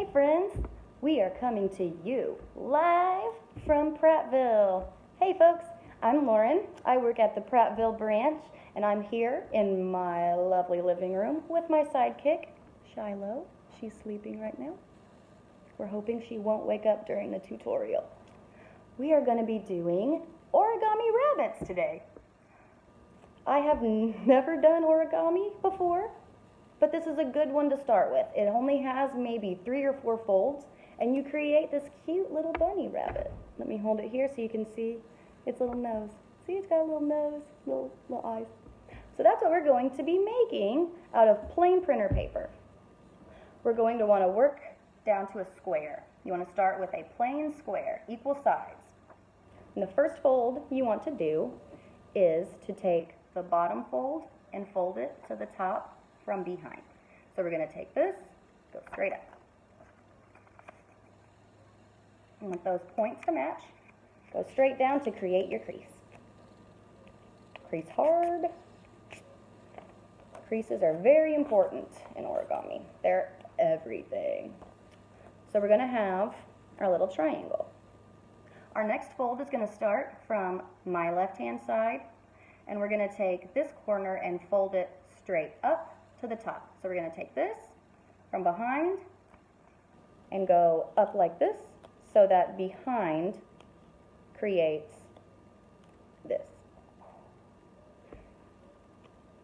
Hey friends, we are coming to you live from Prattville. Hey folks, I'm Lauren. I work at the Prattville branch and I'm here in my lovely living room with my sidekick, Shiloh. She's sleeping right now. We're hoping she won't wake up during the tutorial. We are going to be doing origami rabbits today. I have never done origami before, but this is a good one to start with. It only has maybe 3 or 4 folds, and you create this cute little bunny rabbit. Let me hold it here so you can see its little nose. See, it's got a little nose, little eyes. So that's what we're going to be making out of plain printer paper. We're going to want to work down to a square. You want to start with a plain square, equal sides. And the first fold you want to do is to take the bottom fold and fold it to the top from behind. So we're going to take this, go straight up. You want those points to match. Go straight down to create your crease. Crease hard. Creases are very important in origami. They're everything. So we're going to have our little triangle. Our next fold is going to start from my left-hand side, and we're going to take this corner and fold it straight up to the top. So we're going to take this from behind and go up like this so that behind creates this.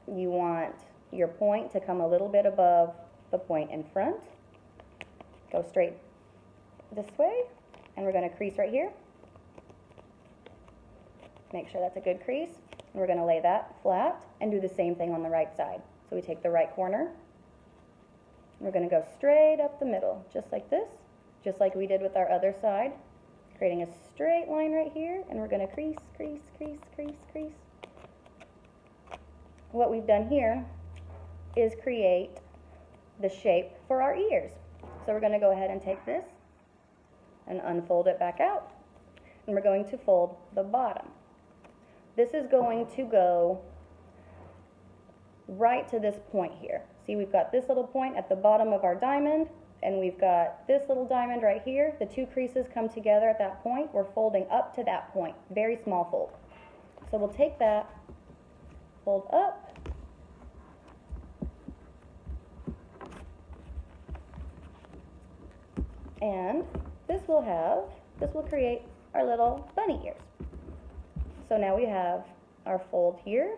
You want your point to come a little bit above the point in front. Go straight this way, and we're going to crease right here. Make sure that's a good crease. And we're going to lay that flat and do the same thing on the right side. So we take the right corner, and we're going to go straight up the middle, just like this, just like we did with our other side, creating a straight line right here, and we're going to crease, crease, crease, crease, crease. What we've done here is create the shape for our ears. So we're going to go ahead and take this and unfold it back out, and we're going to fold the bottom. This is going to go right to this point here. See, we've got this little point at the bottom of our diamond, and we've got this little diamond right here. The 2 creases come together at that point. We're folding up to that point, very small fold. So we'll take that, fold up, and this will create our little bunny ears. So now we have our fold here.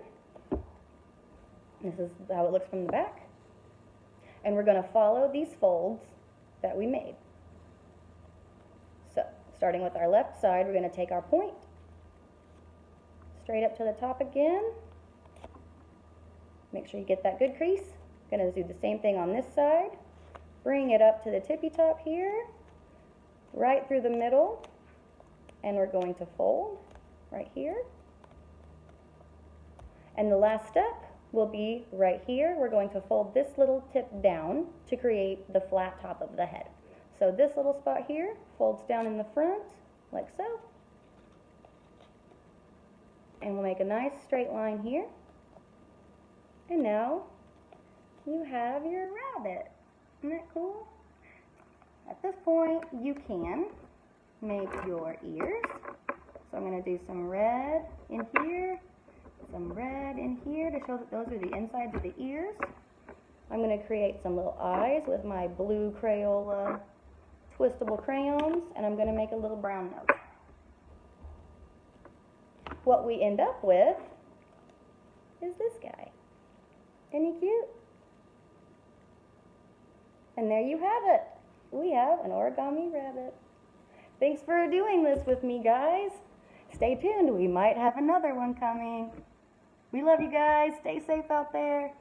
This is how it looks from the back. And we're going to follow these folds that we made. So, starting with our left side, we're going to take our point straight up to the top again. Make sure you get that good crease. Going to do the same thing on this side. Bring it up to the tippy top here, right through the middle, and we're going to fold right here. And the last step will be right here. We're going to fold this little tip down to create the flat top of the head. So this little spot here folds down in the front, like so. And we'll make a nice straight line here. And now you have your rabbit. Isn't that cool? At this point, you can make your ears. So I'm going to do some red in here, some red in here to show that those are the insides of the ears. I'm going to create some little eyes with my blue Crayola twistable crayons, and I'm going to make a little brown nose. What we end up with is this guy. Isn't he cute? And there you have it. We have an origami rabbit. Thanks for doing this with me, guys. Stay tuned. We might have another one coming. We love you guys. Stay safe out there.